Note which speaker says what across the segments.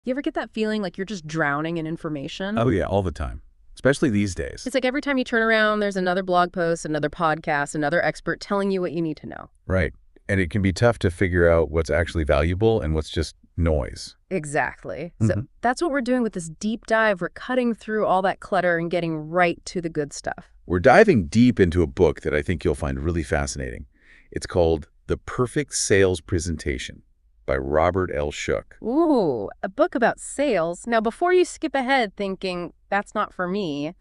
Speaker 1: You ever get that feeling like you're just drowning in information?
Speaker 2: Oh, yeah, all the time, especially these days.
Speaker 1: It's like every time you turn around, there's another blog post, another podcast, another expert telling you what you need to know.
Speaker 2: Right. And it can be tough to figure out what's actually valuable and what's just noise.
Speaker 1: Exactly. So
Speaker 2: Mhm.
Speaker 1: that's what we're doing with this deep dive. We're cutting through all that clutter and getting right to the good stuff.
Speaker 2: We're diving deep into a book that I think you'll find really fascinating. It's called The Perfect Sales Presentation by Robert L. Shook.
Speaker 1: Ooh, a book about sales. Now, before you skip ahead thinking, that's not for me,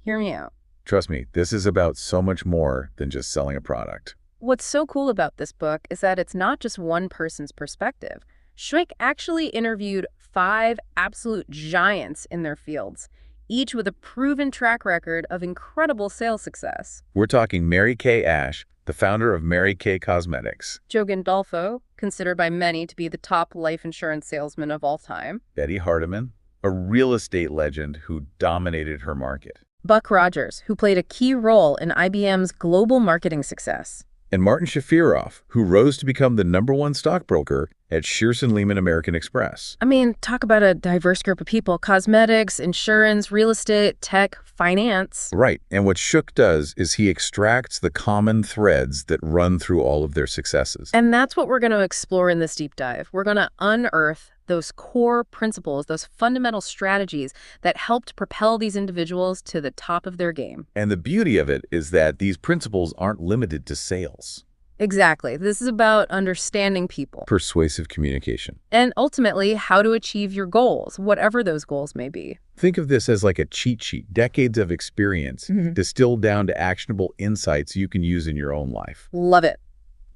Speaker 1: hear me out.
Speaker 2: Trust me, this is about so much more than just selling a product.
Speaker 1: What's so cool about this book is that it's not just one person's perspective. Schweik actually interviewed 5 absolute giants in their fields, each with a proven track record of incredible sales success.
Speaker 2: We're talking Mary Kay Ash, the founder of Mary Kay Cosmetics,
Speaker 1: Joe Gandolfo, considered by many to be the top life insurance salesman of all time.
Speaker 2: Betty Hardiman, a real estate legend who dominated her market,
Speaker 1: Buck Rogers, who played a key role in IBM's global marketing success.
Speaker 2: and Martin Shafiroff, who rose to become the #1 stockbroker at Shearson Lehman American Express.
Speaker 1: I mean, talk about a diverse group of people: cosmetics, insurance, real estate, tech, finance.
Speaker 2: Right, and what Shook does is he extracts the common threads that run through all of their successes.
Speaker 1: And that's what we're going to explore in this deep dive. We're going to unearth those core principles, those fundamental strategies that helped propel these individuals to the top of their game.
Speaker 2: And the beauty of it is that these principles aren't limited to sales.
Speaker 1: Exactly. This is about understanding people
Speaker 2: Persuasive communication.
Speaker 1: and ultimately how to achieve your goals, whatever those goals may be.
Speaker 2: Think of this as like a cheat sheet, decades of experience distilled down to actionable insights you can use in your own life.
Speaker 1: Love it.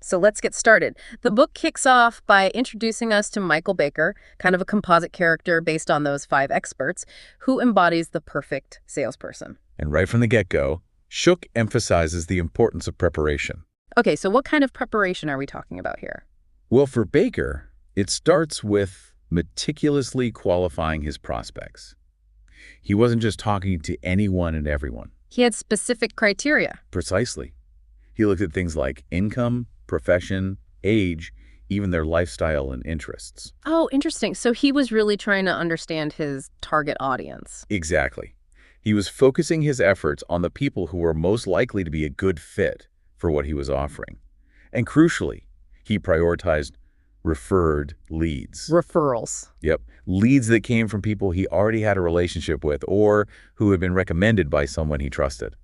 Speaker 1: So let's get started. The book kicks off by introducing us to Michael Baker, kind of a composite character based on those 5 experts, who embodies the perfect salesperson.
Speaker 2: And right from the get-go, Shook emphasizes the importance of preparation.
Speaker 1: Okay, so what kind of preparation are we talking about here?
Speaker 2: Well, for Baker, it starts with meticulously qualifying his prospects. He wasn't just talking to anyone and everyone.
Speaker 1: He had specific criteria.
Speaker 2: Precisely. He looked at things like income, profession, age, even their lifestyle and interests.
Speaker 1: Oh, interesting. So he was really trying to understand his target audience.
Speaker 2: Exactly. He was focusing his efforts on the people who were most likely to be a good fit for what he was offering. And crucially, he prioritized referred leads.
Speaker 1: Referrals.
Speaker 2: Yep, leads that came from people he already had a relationship with or who had been recommended by someone he trusted.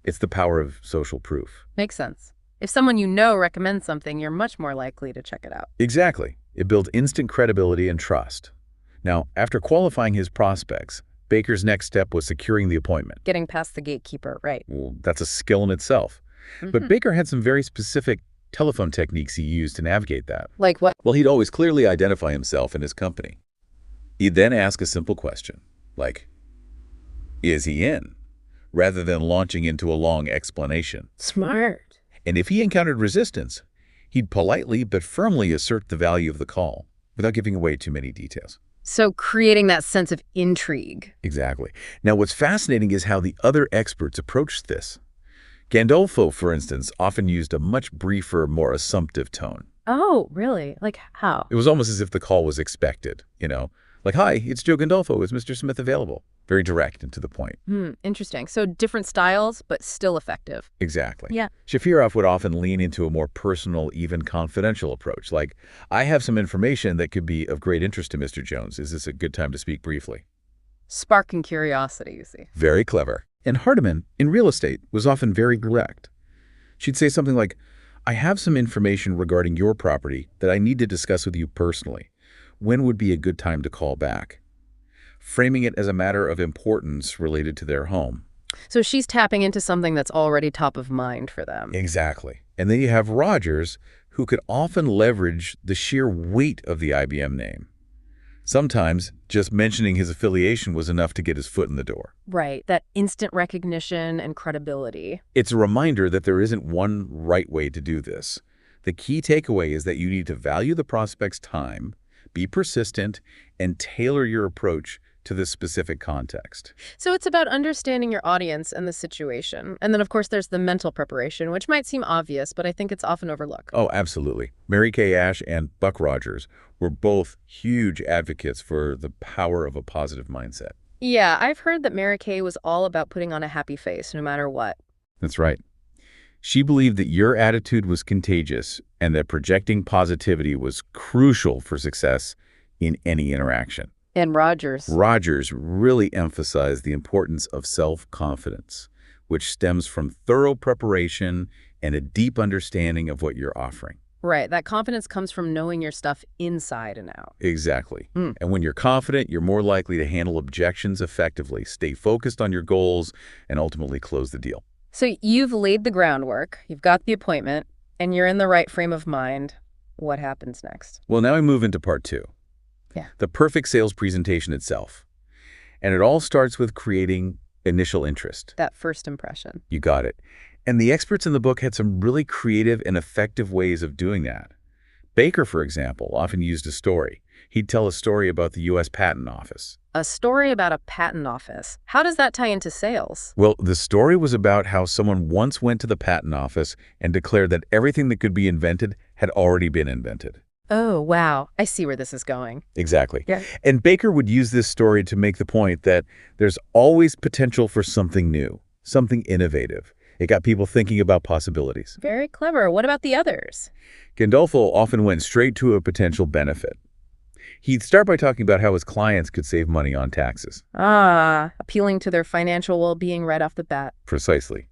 Speaker 2: It's the power of social proof.
Speaker 1: Makes sense. If someone you know recommends something, you're much more likely to check it out.
Speaker 2: Exactly. It built instant credibility and trust. Now, after qualifying his prospects, Baker's next step was securing the appointment.
Speaker 1: Getting past the gatekeeper, right.
Speaker 2: Well, that's a skill in itself. But Baker had some very specific telephone techniques he used to navigate that.
Speaker 1: Like what?
Speaker 2: Well, he'd always clearly identify himself and his company. He'd then ask a simple question, like, is he in? Rather than launching into a long explanation.
Speaker 1: Smart.
Speaker 2: And if he encountered resistance, he'd politely but firmly assert the value of the call without giving away too many details.
Speaker 1: So creating that sense of intrigue.
Speaker 2: Exactly. Now, what's fascinating is how the other experts approached this. Gandolfo, for instance, often used a much briefer, more assumptive tone.
Speaker 1: Oh, really? Like how?
Speaker 2: It was almost as if the call was expected, Like, hi, it's Joe Gandolfo. Is Mr. Smith available? Very direct and to the point.
Speaker 1: Interesting. So different styles, but still effective.
Speaker 2: Exactly.
Speaker 1: Yeah.
Speaker 2: Shafiroff would often lean into a more personal, even confidential approach, like, I have some information that could be of great interest to Mr. Jones. Is this a good time to speak briefly?
Speaker 1: Sparking curiosity, you see.
Speaker 2: Very clever. And Hardiman, in real estate, was often very direct. She'd say something like, I have some information regarding your property that I need to discuss with you personally. When would be a good time to call back? Framing it as a matter of importance related to their home.
Speaker 1: So she's tapping into something that's already top of mind for them.
Speaker 2: Exactly. And then you have Rogers, who could often leverage the sheer weight of the IBM name. Sometimes just mentioning his affiliation was enough to get his foot in the door.
Speaker 1: Right. That instant recognition and credibility.
Speaker 2: It's a reminder that there isn't one right way to do this. The key takeaway is that you need to value the prospect's time, be persistent, and tailor your approach to the specific context.
Speaker 1: So it's about understanding your audience and the situation. And then, of course, there's the mental preparation, which might seem obvious, but I think it's often overlooked.
Speaker 2: Oh, absolutely. Mary Kay Ash and Buck Rogers were both huge advocates for the power of a positive mindset.
Speaker 1: Yeah, I've heard that Mary Kay was all about putting on a happy face no matter what.
Speaker 2: That's right. She believed that your attitude was contagious and that projecting positivity was crucial for success in any interaction.
Speaker 1: And
Speaker 2: Rogers really emphasized the importance of self-confidence, which stems from thorough preparation and a deep understanding of what you're offering.
Speaker 1: Right, that confidence comes from knowing your stuff inside and out.
Speaker 2: Exactly.
Speaker 1: Mm.
Speaker 2: And when you're confident, you're more likely to handle objections effectively, stay focused on your goals, and ultimately close the deal.
Speaker 1: So you've laid the groundwork, you've got the appointment, and you're in the right frame of mind. What happens next?
Speaker 2: Well, now we move into part 2.
Speaker 1: Yeah.
Speaker 2: The perfect sales presentation itself. And it all starts with creating initial interest.
Speaker 1: That first impression.
Speaker 2: You got it. And the experts in the book had some really creative and effective ways of doing that. Baker, for example, often used a story. He'd tell a story about the U.S. Patent Office.
Speaker 1: A story about a patent office. How does that tie into sales?
Speaker 2: Well, the story was about how someone once went to the patent office and declared that everything that could be invented had already been invented.
Speaker 1: Oh, wow. I see where this is going.
Speaker 2: Exactly.
Speaker 1: Yeah.
Speaker 2: And Baker would use this story to make the point that there's always potential for something new, something innovative. It got people thinking about possibilities.
Speaker 1: Very clever. What about the others?
Speaker 2: Gandolfo often went straight to a potential benefit. He'd start by talking about how his clients could save money on taxes.
Speaker 1: Appealing to their financial well-being right off the bat.
Speaker 2: Precisely.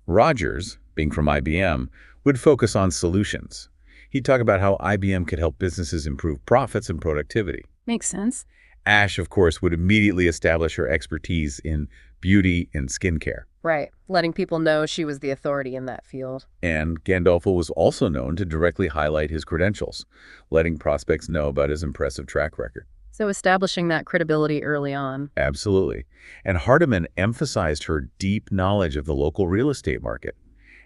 Speaker 2: Rogers, being from IBM, would focus on solutions. He'd talk about how IBM could help businesses improve profits and productivity.
Speaker 1: Makes sense.
Speaker 2: Ash, of course, would immediately establish her expertise in beauty and skincare.
Speaker 1: Right. Letting people know she was the authority in that field.
Speaker 2: And Gandolfo was also known to directly highlight his credentials, letting prospects know about his impressive track record.
Speaker 1: So establishing that credibility early on.
Speaker 2: Absolutely. And Hardiman emphasized her deep knowledge of the local real estate market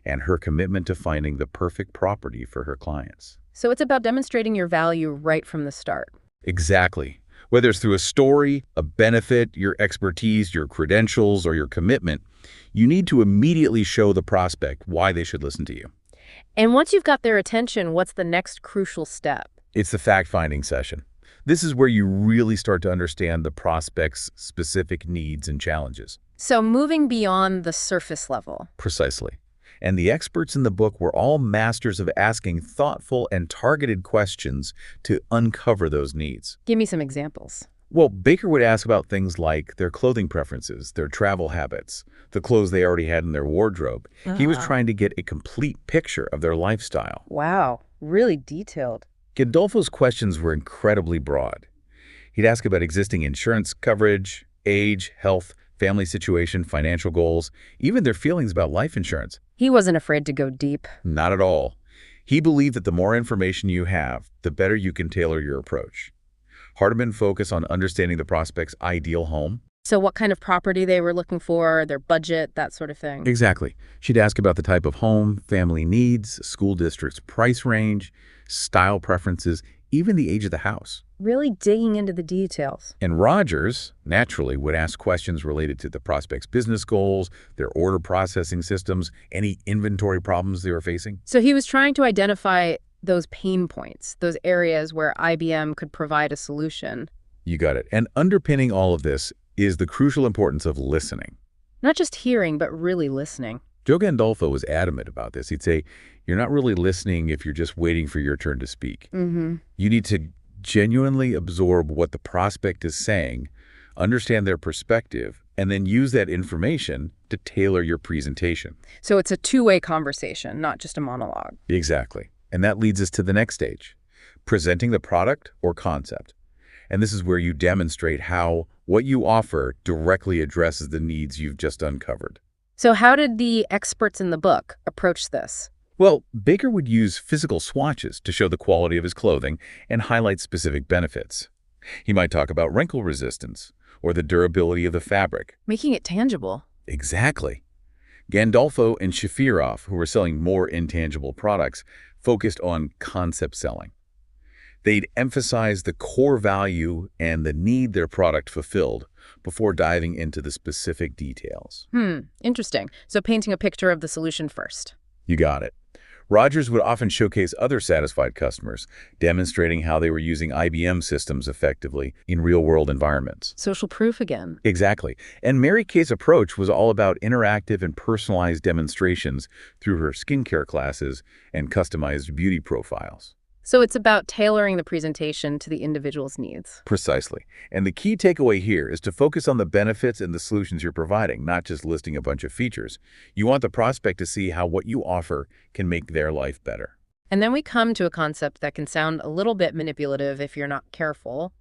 Speaker 2: and her commitment to finding the perfect property for her clients.
Speaker 1: So it's about demonstrating your value right from the start.
Speaker 2: Exactly. Whether it's through a story, a benefit, your expertise, your credentials, or your commitment, you need to immediately show the prospect why they should listen to you.
Speaker 1: And once you've got their attention, what's the next crucial step?
Speaker 2: It's the fact-finding session. This is where you really start to understand the prospect's specific needs and challenges.
Speaker 1: So moving beyond the surface level.
Speaker 2: Precisely. And the experts in the book were all masters of asking thoughtful and targeted questions to uncover those needs.
Speaker 1: Give me some examples.
Speaker 2: Well, Baker would ask about things like their clothing preferences, their travel habits, the clothes they already had in their wardrobe. He was trying to get a complete picture of their lifestyle.
Speaker 1: Wow, really detailed.
Speaker 2: Gandolfo's questions were incredibly broad. He'd ask about existing insurance coverage, age, health, family situation, financial goals, even their feelings about life insurance.
Speaker 1: He wasn't afraid to go deep.
Speaker 2: Not at all. He believed that the more information you have, the better you can tailor your approach. Hardiman focused on understanding the prospect's ideal home.
Speaker 1: So what kind of property they were looking for, their budget, that sort of thing.
Speaker 2: Exactly. She'd ask about the type of home, family needs, school district's price range, style preferences, even the age of the house.
Speaker 1: Really digging into the details.
Speaker 2: And Rogers, naturally, would ask questions related to the prospect's business goals, their order processing systems, any inventory problems they were facing.
Speaker 1: So he was trying to identify those pain points, those areas where IBM could provide a solution.
Speaker 2: You got it. And underpinning all of this is the crucial importance of listening.
Speaker 1: Not just hearing, but really listening.
Speaker 2: Joe Gandolfo was adamant about this. He'd say, you're not really listening if you're just waiting for your turn to speak.
Speaker 1: Mm-hmm.
Speaker 2: You need to genuinely absorb what the prospect is saying, understand their perspective, and then use that information to tailor your presentation.
Speaker 1: So it's a two-way conversation, not just a monologue.
Speaker 2: Exactly. And that leads us to the next stage, presenting the product or concept. And this is where you demonstrate how what you offer directly addresses the needs you've just uncovered.
Speaker 1: So how did the experts in the book approach this?
Speaker 2: Well, Baker would use physical swatches to show the quality of his clothing and highlight specific benefits. He might talk about wrinkle resistance or the durability of the fabric.
Speaker 1: Making it tangible.
Speaker 2: Exactly. Gandolfo and Shafirov, who were selling more intangible products, focused on concept selling. They'd emphasize the core value and the need their product fulfilled before diving into the specific details.
Speaker 1: Interesting. So painting a picture of the solution first.
Speaker 2: You got it. Rogers would often showcase other satisfied customers, demonstrating how they were using IBM systems effectively in real-world environments.
Speaker 1: Social proof again.
Speaker 2: Exactly. And Mary Kay's approach was all about interactive and personalized demonstrations through her skincare classes and customized beauty profiles.
Speaker 1: So it's about tailoring the presentation to the individual's needs.
Speaker 2: Precisely. And the key takeaway here is to focus on the benefits and the solutions you're providing, not just listing a bunch of features. You want the prospect to see how what you offer can make their life better.
Speaker 1: And then we come to a concept that can sound a little bit manipulative if you're not careful.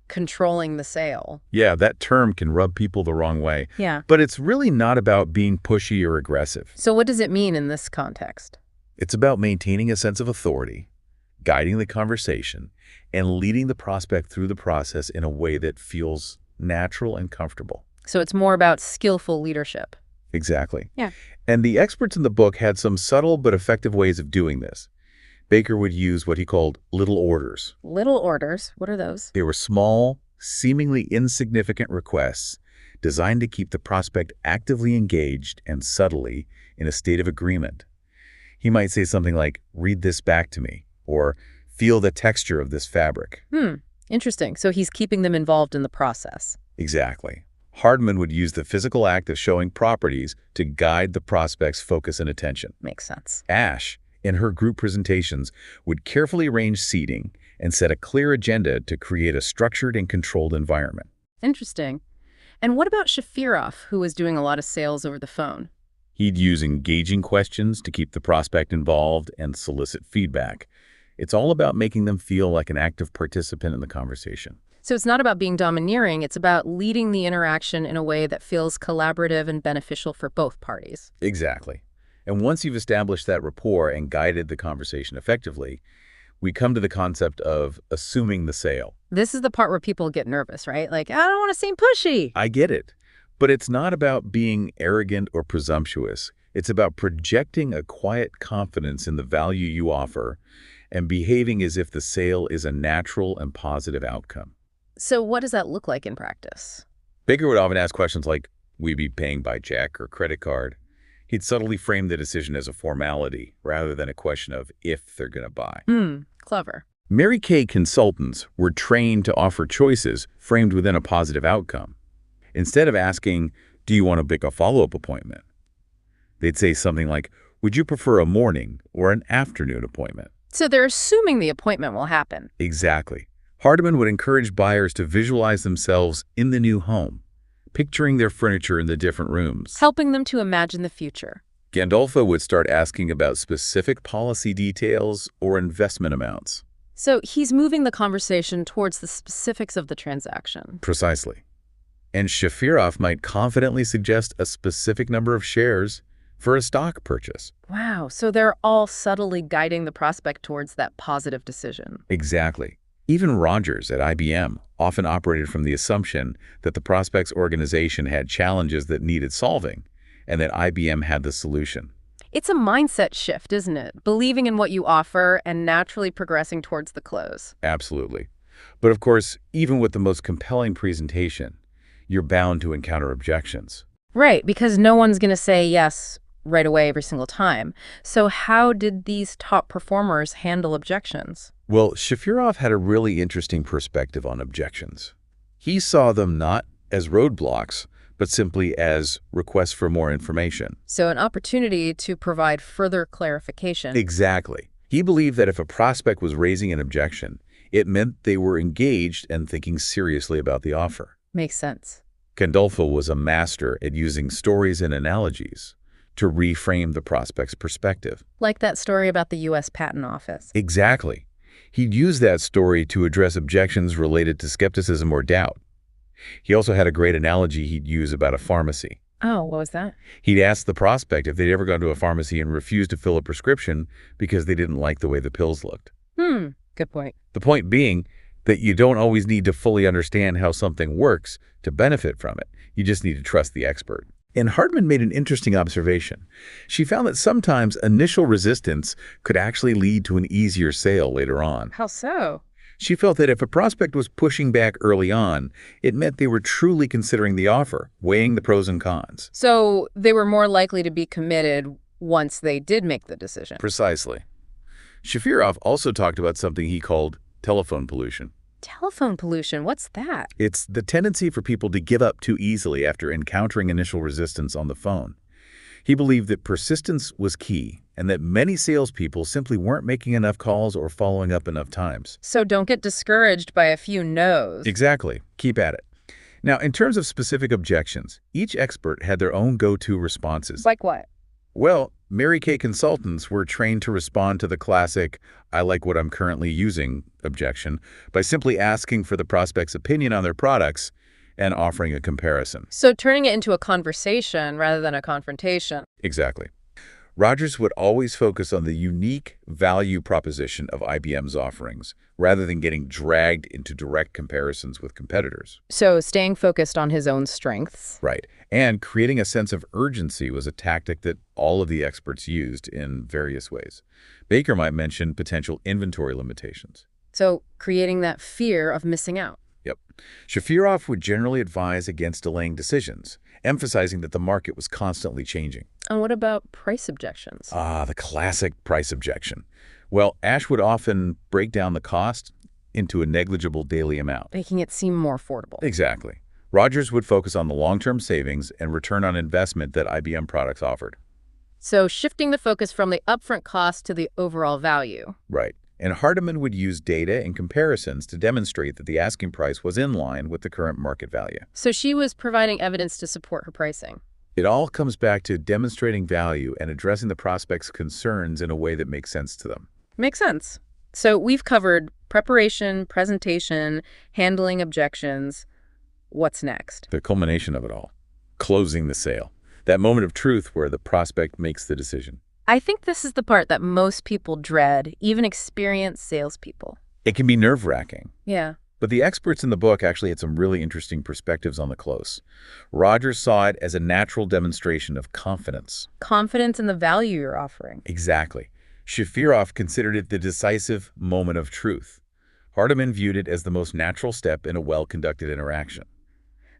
Speaker 1: Controlling the sale.
Speaker 2: Yeah, that term can rub people the wrong way.
Speaker 1: Yeah.
Speaker 2: But it's really not about being pushy or aggressive.
Speaker 1: So what does it mean in this context?
Speaker 2: It's about maintaining a sense of authority, guiding the conversation, and leading the prospect through the process in a way that feels natural and comfortable.
Speaker 1: So it's more about skillful leadership.
Speaker 2: Exactly.
Speaker 1: Yeah.
Speaker 2: And the experts in the book had some subtle but effective ways of doing this. Baker would use what he called little orders.
Speaker 1: Little orders? What are those?
Speaker 2: They were small, seemingly insignificant requests designed to keep the prospect actively engaged and subtly in a state of agreement. He might say something like, "Read this back to me," or "Feel the texture of this fabric."
Speaker 1: Interesting. So he's keeping them involved in the process.
Speaker 2: Exactly. Hardman would use the physical act of showing properties to guide the prospect's focus and attention.
Speaker 1: Makes sense.
Speaker 2: Ash, in her group presentations, would carefully arrange seating and set a clear agenda to create a structured and controlled environment.
Speaker 1: Interesting. And what about Shafirov, who was doing a lot of sales over the phone?
Speaker 2: He'd use engaging questions to keep the prospect involved and solicit feedback. It's all about making them feel like an active participant in the conversation.
Speaker 1: So it's not about being domineering, it's about leading the interaction in a way that feels collaborative and beneficial for both parties.
Speaker 2: Exactly. And once you've established that rapport and guided the conversation effectively, we come to the concept of assuming the sale.
Speaker 1: This is the part where people get nervous, right? Like, I don't want to seem pushy.
Speaker 2: I get it. But it's not about being arrogant or presumptuous. It's about projecting a quiet confidence in the value you offer and behaving as if the sale is a natural and positive outcome.
Speaker 1: So what does that look like in practice?
Speaker 2: Baker would often ask questions like, "Will you be paying by check or credit card?" He'd subtly frame the decision as a formality rather than a question of if they're going to buy.
Speaker 1: Clever.
Speaker 2: Mary Kay consultants were trained to offer choices framed within a positive outcome. Instead of asking, "Do you want to book a follow-up appointment?" they'd say something like, "Would you prefer a morning or an afternoon appointment?"
Speaker 1: So they're assuming the appointment will happen.
Speaker 2: Exactly. Hardiman would encourage buyers to visualize themselves in the new home, picturing their furniture in the different rooms.
Speaker 1: Helping them to imagine the future.
Speaker 2: Gandolfo would start asking about specific policy details or investment amounts.
Speaker 1: So he's moving the conversation towards the specifics of the transaction.
Speaker 2: Precisely. And Shafirov might confidently suggest a specific number of shares for a stock purchase.
Speaker 1: Wow, so they're all subtly guiding the prospect towards that positive decision.
Speaker 2: Exactly. Even Rogers at IBM often operated from the assumption that the prospect's organization had challenges that needed solving, and that IBM had the solution.
Speaker 1: It's a mindset shift, isn't it? Believing in what you offer and naturally progressing towards the close.
Speaker 2: Absolutely. But of course, even with the most compelling presentation, you're bound to encounter objections.
Speaker 1: Right, because no one's going to say yes right away every single time. So how did these top performers handle objections?
Speaker 2: Well, Shafirov had a really interesting perspective on objections. He saw them not as roadblocks, but simply as requests for more information.
Speaker 1: So an opportunity to provide further clarification.
Speaker 2: Exactly. He believed that if a prospect was raising an objection, it meant they were engaged and thinking seriously about the offer.
Speaker 1: Makes sense.
Speaker 2: Gandolfo was a master at using stories and analogies to reframe the prospect's perspective.
Speaker 1: Like that story about the U.S. Patent Office.
Speaker 2: Exactly. He'd use that story to address objections related to skepticism or doubt. He also had a great analogy he'd use about a pharmacy.
Speaker 1: Oh, what was that?
Speaker 2: He'd ask the prospect if they'd ever gone to a pharmacy and refused to fill a prescription because they didn't like the way the pills looked.
Speaker 1: Good point.
Speaker 2: The point being that you don't always need to fully understand how something works to benefit from it. You just need to trust the expert. And Hartman made an interesting observation. She found that sometimes initial resistance could actually lead to an easier sale later on.
Speaker 1: How so?
Speaker 2: She felt that if a prospect was pushing back early on, it meant they were truly considering the offer, weighing the pros and cons.
Speaker 1: So they were more likely to be committed once they did make the decision.
Speaker 2: Precisely. Shafirov also talked about something he called telephone pollution.
Speaker 1: Telephone pollution, what's that?
Speaker 2: It's the tendency for people to give up too easily after encountering initial resistance on the phone. He believed that persistence was key and that many salespeople simply weren't making enough calls or following up enough times.
Speaker 1: So don't get discouraged by a few no's.
Speaker 2: Exactly. Keep at it. Now, in terms of specific objections, each expert had their own go-to responses.
Speaker 1: Like what?
Speaker 2: Well, Mary Kay consultants were trained to respond to the classic, "I like what I'm currently using" objection by simply asking for the prospect's opinion on their products and offering a comparison.
Speaker 1: So turning it into a conversation rather than a confrontation.
Speaker 2: Exactly. Rogers would always focus on the unique value proposition of IBM's offerings, rather than getting dragged into direct comparisons with competitors.
Speaker 1: So staying focused on his own strengths.
Speaker 2: Right. And creating a sense of urgency was a tactic that all of the experts used in various ways. Baker might mention potential inventory limitations.
Speaker 1: So creating that fear of missing out.
Speaker 2: Yep. Shafirov would generally advise against delaying decisions, emphasizing that the market was constantly changing.
Speaker 1: And what about price objections?
Speaker 2: The classic price objection. Well, Ash would often break down the cost into a negligible daily amount.
Speaker 1: Making it seem more affordable.
Speaker 2: Exactly. Rogers would focus on the long-term savings and return on investment that IBM products offered.
Speaker 1: So shifting the focus from the upfront cost to the overall value.
Speaker 2: Right. And Hardiman would use data and comparisons to demonstrate that the asking price was in line with the current market value.
Speaker 1: So she was providing evidence to support her pricing.
Speaker 2: It all comes back to demonstrating value and addressing the prospect's concerns in a way that makes sense to them.
Speaker 1: Makes sense. So we've covered preparation, presentation, handling objections. What's next?
Speaker 2: The culmination of it all. Closing the sale. That moment of truth where the prospect makes the decision.
Speaker 1: I think this is the part that most people dread, even experienced salespeople.
Speaker 2: It can be nerve-wracking.
Speaker 1: Yeah.
Speaker 2: But the experts in the book actually had some really interesting perspectives on the close. Rogers saw it as a natural demonstration of confidence.
Speaker 1: Confidence in the value you're offering.
Speaker 2: Exactly. Shafirov considered it the decisive moment of truth. Hardiman viewed it as the most natural step in a well-conducted interaction.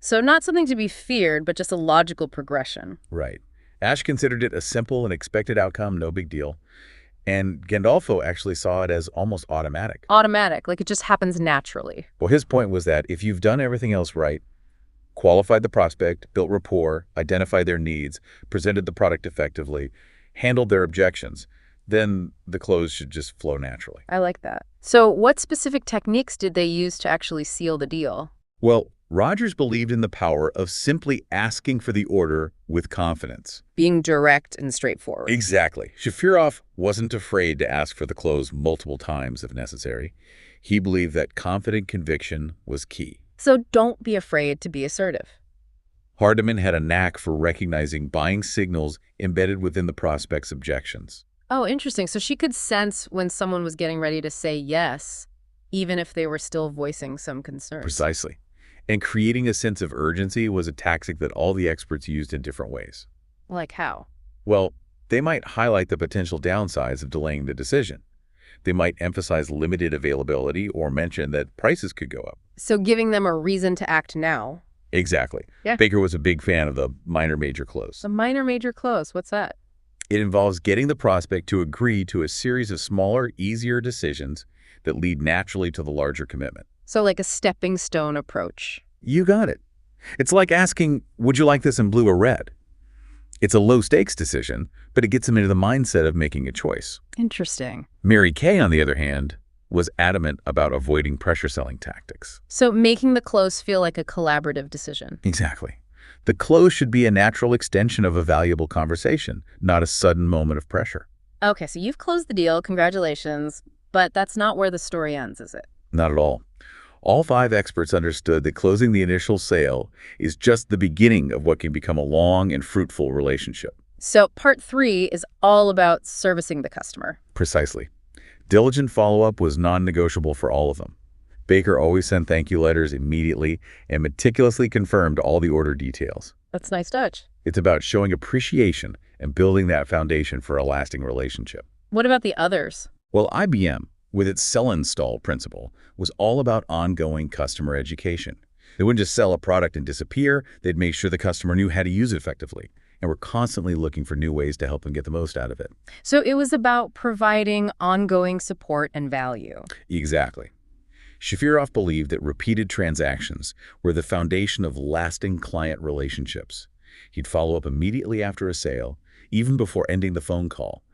Speaker 1: So not something to be feared, but just a logical progression.
Speaker 2: Right. Ash considered it a simple and expected outcome, no big deal. And Gandolfo actually saw it as almost automatic.
Speaker 1: Automatic, like it just happens naturally.
Speaker 2: Well, his point was that if you've done everything else right, qualified the prospect, built rapport, identified their needs, presented the product effectively, handled their objections, then the close should just flow naturally.
Speaker 1: I like that. So what specific techniques did they use to actually seal the deal?
Speaker 2: Well, Rogers believed in the power of simply asking for the order with confidence.
Speaker 1: Being direct and straightforward.
Speaker 2: Exactly. Shafirov wasn't afraid to ask for the close multiple times if necessary. He believed that confident conviction was key.
Speaker 1: So don't be afraid to be assertive.
Speaker 2: Hardiman had a knack for recognizing buying signals embedded within the prospect's objections.
Speaker 1: Oh, interesting. So she could sense when someone was getting ready to say yes, even if they were still voicing some concerns.
Speaker 2: Precisely. And creating a sense of urgency was a tactic that all the experts used in different ways.
Speaker 1: Like how?
Speaker 2: Well, they might highlight the potential downsides of delaying the decision. They might emphasize limited availability or mention that prices could go up.
Speaker 1: So giving them a reason to act now.
Speaker 2: Exactly.
Speaker 1: Yeah.
Speaker 2: Baker was a big fan of the minor-major close.
Speaker 1: The minor-major close, what's that?
Speaker 2: It involves getting the prospect to agree to a series of smaller, easier decisions that lead naturally to the larger commitment.
Speaker 1: So like a stepping stone approach.
Speaker 2: You got it. It's like asking, would you like this in blue or red? It's a low-stakes decision, but it gets them into the mindset of making a choice.
Speaker 1: Interesting.
Speaker 2: Mary Kay, on the other hand, was adamant about avoiding pressure-selling tactics.
Speaker 1: So making the close feel like a collaborative decision.
Speaker 2: Exactly. The close should be a natural extension of a valuable conversation, not a sudden moment of pressure.
Speaker 1: Okay, so you've closed the deal. Congratulations. But that's not where the story ends, is it?
Speaker 2: Not at all. All 5 experts understood that closing the initial sale is just the beginning of what can become a long and fruitful relationship.
Speaker 1: So part 3 is all about servicing the customer.
Speaker 2: Precisely. Diligent follow-up was non-negotiable for all of them. Baker always sent thank you letters immediately and meticulously confirmed all the order details.
Speaker 1: That's a nice touch.
Speaker 2: It's about showing appreciation and building that foundation for a lasting relationship.
Speaker 1: What about the others?
Speaker 2: Well, IBM, with its sell-install principle, was all about ongoing customer education. They wouldn't just sell a product and disappear. They'd make sure the customer knew how to use it effectively, and were constantly looking for new ways to help them get the most out of it.
Speaker 1: So it was about providing ongoing support and value.
Speaker 2: Exactly. Shafirov believed that repeated transactions were the foundation of lasting client relationships. He'd follow up immediately after a sale, even before ending the phone call,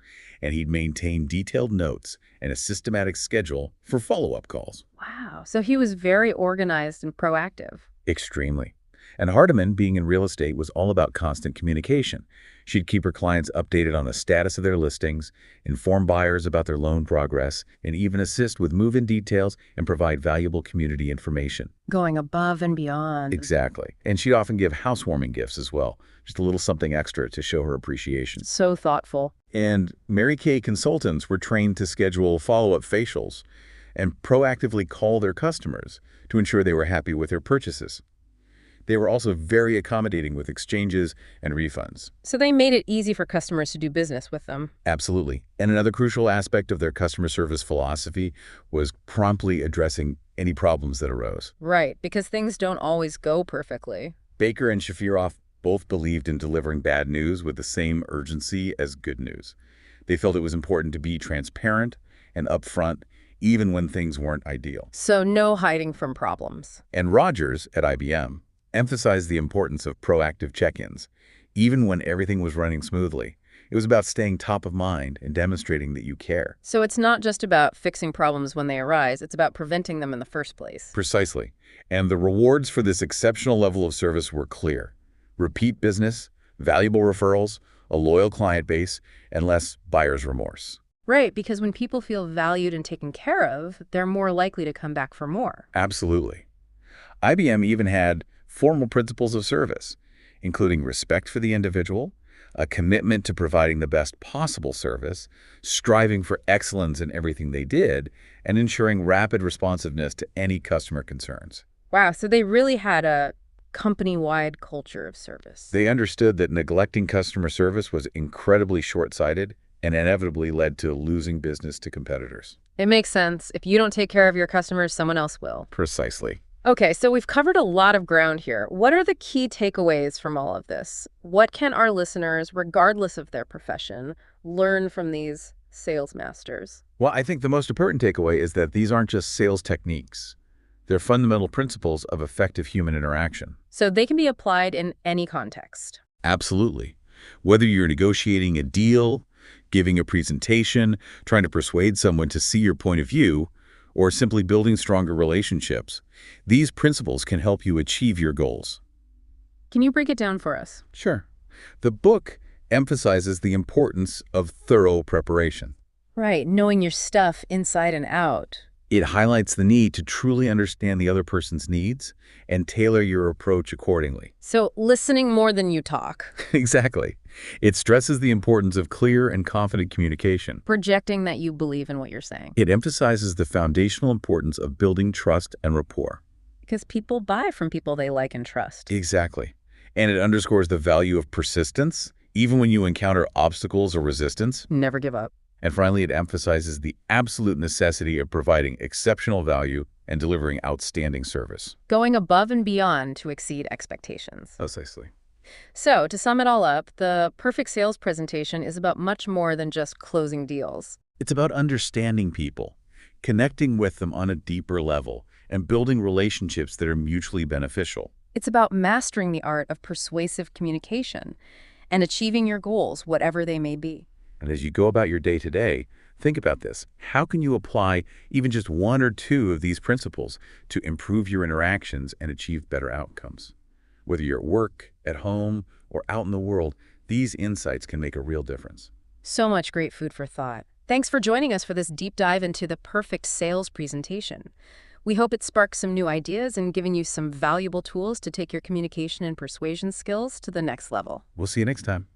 Speaker 2: and he'd maintain detailed notes and a systematic schedule for follow-up calls.
Speaker 1: Wow. So he was very organized and proactive.
Speaker 2: Extremely. And Hardiman, being in real estate, was all about constant communication. She'd keep her clients updated on the status of their listings, inform buyers about their loan progress, and even assist with move-in details and provide valuable community information.
Speaker 1: Going above and beyond.
Speaker 2: Exactly. And she'd often give housewarming gifts as well, just a little something extra to show her appreciation.
Speaker 1: So thoughtful.
Speaker 2: And Mary Kay consultants were trained to schedule follow-up facials and proactively call their customers to ensure they were happy with their purchases. They were also very accommodating with exchanges and refunds.
Speaker 1: So they made it easy for customers to do business with them.
Speaker 2: Absolutely. And another crucial aspect of their customer service philosophy was promptly addressing any problems that arose.
Speaker 1: Right, because things don't always go perfectly.
Speaker 2: Baker and Shafirov both believed in delivering bad news with the same urgency as good news. They felt it was important to be transparent and upfront, even when things weren't ideal.
Speaker 1: So no hiding from problems.
Speaker 2: And Rogers, at IBM, emphasized the importance of proactive check-ins, even when everything was running smoothly. It was about staying top of mind and demonstrating that you care.
Speaker 1: So it's not just about fixing problems when they arise, it's about preventing them in the first place.
Speaker 2: Precisely. And the rewards for this exceptional level of service were clear. Repeat business, valuable referrals, a loyal client base, and less buyer's remorse.
Speaker 1: Right, because when people feel valued and taken care of, they're more likely to come back for more.
Speaker 2: Absolutely. IBM even had formal principles of service, including respect for the individual, a commitment to providing the best possible service, striving for excellence in everything they did, and ensuring rapid responsiveness to any customer concerns.
Speaker 1: Wow, so they really had a company-wide culture of service.
Speaker 2: They understood that neglecting customer service was incredibly short-sighted and inevitably led to losing business to competitors.
Speaker 1: It makes sense. If you don't take care of your customers, someone else will.
Speaker 2: Precisely.
Speaker 1: Okay, so we've covered a lot of ground here. What are the key takeaways from all of this? What can our listeners, regardless of their profession, learn from these sales masters?
Speaker 2: Well, I think the most important takeaway is that these aren't just sales techniques. They're fundamental principles of effective human interaction.
Speaker 1: So they can be applied in any context.
Speaker 2: Absolutely. Whether you're negotiating a deal, giving a presentation, trying to persuade someone to see your point of view, or simply building stronger relationships, these principles can help you achieve your goals.
Speaker 1: Can you break it down for us?
Speaker 2: Sure. The book emphasizes the importance of thorough preparation.
Speaker 1: Right, knowing your stuff inside and out.
Speaker 2: It highlights the need to truly understand the other person's needs and tailor your approach accordingly.
Speaker 1: So listening more than you talk.
Speaker 2: Exactly. It stresses the importance of clear and confident communication.
Speaker 1: Projecting that you believe in what you're saying.
Speaker 2: It emphasizes the foundational importance of building trust and rapport.
Speaker 1: Because people buy from people they like and trust.
Speaker 2: Exactly. And it underscores the value of persistence, even when you encounter obstacles or resistance.
Speaker 1: Never give up.
Speaker 2: And finally, it emphasizes the absolute necessity of providing exceptional value and delivering outstanding service.
Speaker 1: Going above and beyond to exceed expectations.
Speaker 2: Precisely.
Speaker 1: So, to sum it all up, the perfect sales presentation is about much more than just closing deals.
Speaker 2: It's about understanding people, connecting with them on a deeper level, and building relationships that are mutually beneficial.
Speaker 1: It's about mastering the art of persuasive communication and achieving your goals, whatever they may be.
Speaker 2: And as you go about your day-to-day, think about this. How can you apply even just one or two of these principles to improve your interactions and achieve better outcomes? Whether you're at work, at home, or out in the world, these insights can make a real difference.
Speaker 1: So much great food for thought. Thanks for joining us for this deep dive into the perfect sales presentation. We hope it sparks some new ideas and giving you some valuable tools to take your communication and persuasion skills to the next level.
Speaker 2: We'll see you next time.